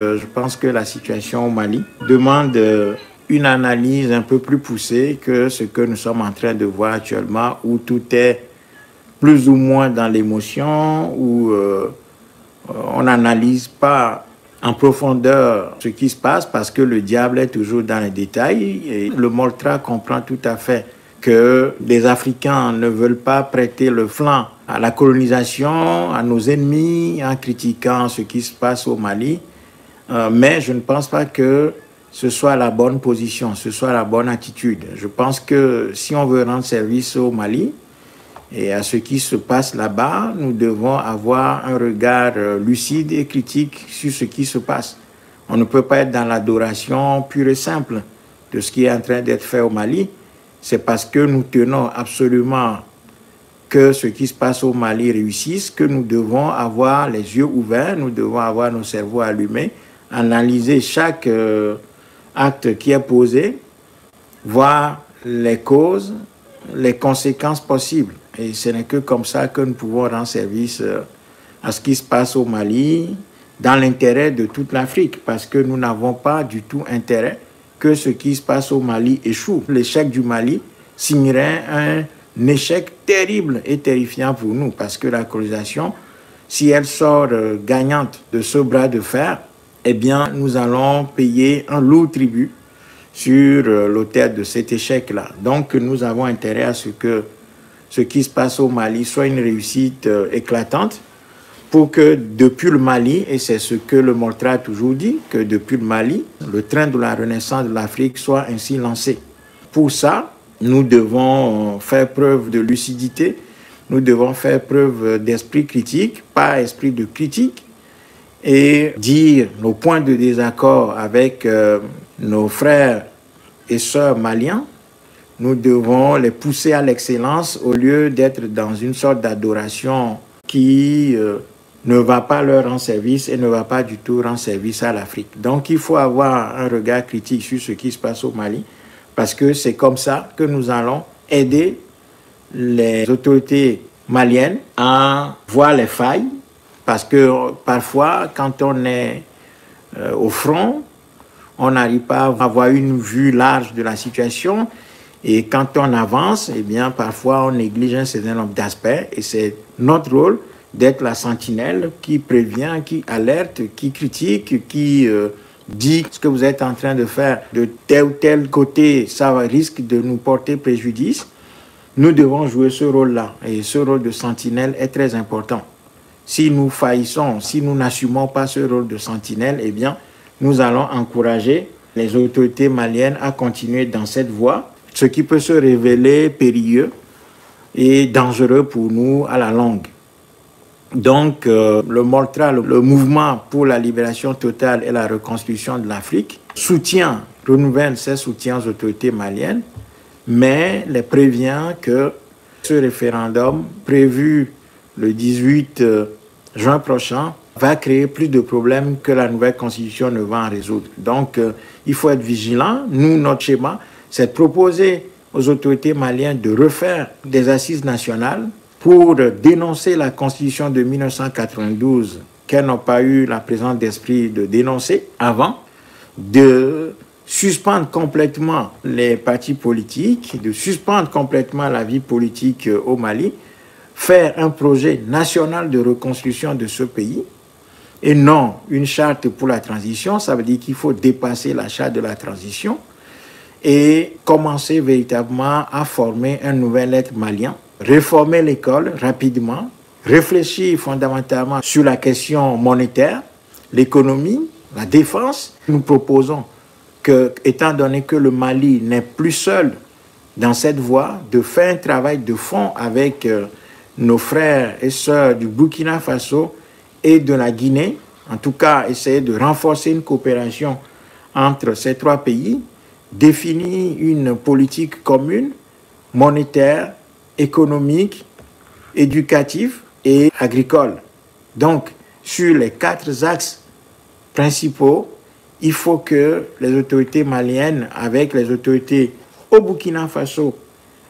Je pense que la situation au Mali demande une analyse un peu plus poussée que ce que nous sommes en train de voir actuellement, où tout est plus ou moins dans l'émotion, où on n'analyse pas en profondeur ce qui se passe parce que le diable est toujours dans les détails. Et le Moltra comprend tout à fait que les Africains ne veulent pas prêter le flanc à la colonisation, à nos ennemis, en critiquant ce qui se passe au Mali. Mais je ne pense pas que ce soit la bonne position, ce soit la bonne attitude. Je pense que si on veut rendre service au Mali et à ce qui se passe là-bas, nous devons avoir un regard lucide et critique sur ce qui se passe. On ne peut pas être dans l'adoration pure et simple de ce qui est en train d'être fait au Mali. C'est parce que nous tenons absolument que ce qui se passe au Mali réussisse que nous devons avoir les yeux ouverts, nous devons avoir nos cerveaux allumés, analyser chaque acte qui est posé, voir les causes, les conséquences possibles. Et ce n'est que comme ça que nous pouvons rendre service à ce qui se passe au Mali, dans l'intérêt de toute l'Afrique, parce que nous n'avons pas du tout intérêt que ce qui se passe au Mali échoue. L'échec du Mali signerait un échec terrible et terrifiant pour nous, parce que la colonisation, si elle sort gagnante de ce bras de fer, eh bien, nous allons payer un lourd tribut sur l'autel de cet échec-là. Donc, nous avons intérêt à ce que ce qui se passe au Mali soit une réussite éclatante pour que depuis le Mali, et c'est ce que le Moltra a toujours dit, que depuis le Mali, le train de la renaissance de l'Afrique soit ainsi lancé. Pour ça, nous devons faire preuve de lucidité, nous devons faire preuve d'esprit critique, pas esprit de critique, et dire nos points de désaccord avec nos frères et sœurs maliens. Nous devons les pousser à l'excellence au lieu d'être dans une sorte d'adoration qui ne va pas leur rendre service et ne va pas du tout rendre service à l'Afrique. Donc il faut avoir un regard critique sur ce qui se passe au Mali, parce que c'est comme ça que nous allons aider les autorités maliennes à voir les failles, parce que parfois, quand on est au front, on n'arrive pas à avoir une vue large de la situation. Et quand on avance, eh bien, parfois, on néglige un certain nombre d'aspects. Et c'est notre rôle d'être la sentinelle qui prévient, qui alerte, qui critique, qui dit ce que vous êtes en train de faire de tel ou tel côté, ça risque de nous porter préjudice. Nous devons jouer ce rôle-là. Et ce rôle de sentinelle est très important. Si nous faillissons, si nous n'assumons pas ce rôle de sentinelle, eh bien, nous allons encourager les autorités maliennes à continuer dans cette voie, ce qui peut se révéler périlleux et dangereux pour nous à la longue. Donc, le Moltra, le mouvement pour la libération totale et la reconstruction de l'Afrique, renouvelle ses soutiens aux autorités maliennes, mais les prévient que ce référendum prévu le 18 juin prochain va créer plus de problèmes que la nouvelle constitution ne va en résoudre. Donc, il faut être vigilant. Nous, notre schéma, c'est de proposer aux autorités maliennes de refaire des assises nationales pour dénoncer la constitution de 1992 qu'elles n'ont pas eu la présence d'esprit de dénoncer avant, de suspendre complètement les partis politiques, de suspendre complètement la vie politique au Mali, faire un projet national de reconstruction de ce pays, et non une charte pour la transition. Ça veut dire qu'il faut dépasser la charte de la transition et commencer véritablement à former un nouvel être malien, réformer l'école rapidement, réfléchir fondamentalement sur la question monétaire, l'économie, la défense. Nous proposons que, étant donné que le Mali n'est plus seul dans cette voie, de faire un travail de fond avec nos frères et sœurs du Burkina Faso et de la Guinée, en tout cas essayer de renforcer une coopération entre ces trois pays, définir une politique commune, monétaire, économique, éducative et agricole. Donc, sur les 4 axes principaux, il faut que les autorités maliennes, avec les autorités au Burkina Faso,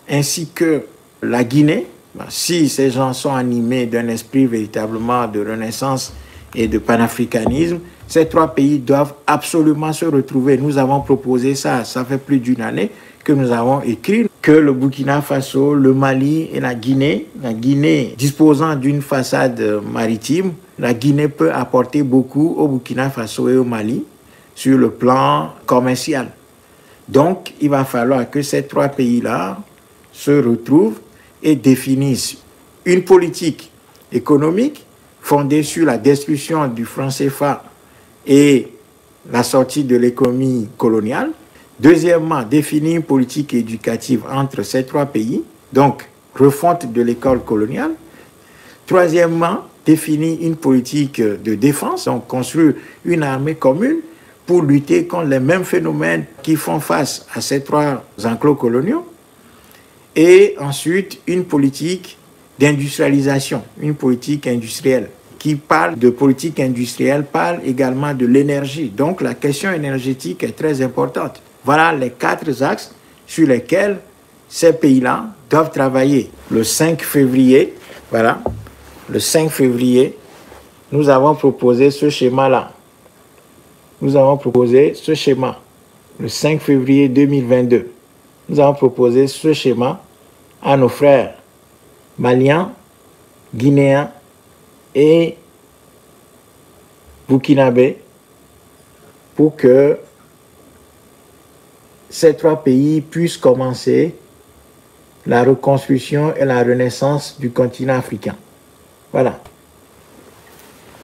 ainsi que la Guinée, si ces gens sont animés d'un esprit véritablement de renaissance et de panafricanisme. Ces trois pays doivent absolument se retrouver. Nous avons proposé ça, ça fait plus d'une année que nous avons écrit que le Burkina Faso, le Mali et la Guinée disposant d'une façade maritime, la Guinée peut apporter beaucoup au Burkina Faso et au Mali sur le plan commercial. Donc, il va falloir que ces trois pays-là se retrouvent et définissent une politique économique fondée sur la destruction du franc CFA et la sortie de l'économie coloniale. Deuxièmement, définir une politique éducative entre ces trois pays, donc refonte de l'école coloniale. Troisièmement, définir une politique de défense, donc construire une armée commune pour lutter contre les mêmes phénomènes qui font face à ces trois enclos coloniaux. Et ensuite, une politique d'industrialisation, une politique industrielle. Qui parle de politique industrielle, parle également de l'énergie. Donc la question énergétique est très importante. Voilà les 4 axes sur lesquels ces pays-là doivent travailler. Le 5 février, voilà, le 5 février, nous avons proposé ce schéma-là. Nous avons proposé ce schéma. Le 5 février 2022, nous avons proposé ce schéma à nos frères maliens, guinéens et burkinabés pour que ces trois pays puissent commencer la reconstruction et la renaissance du continent africain. Voilà.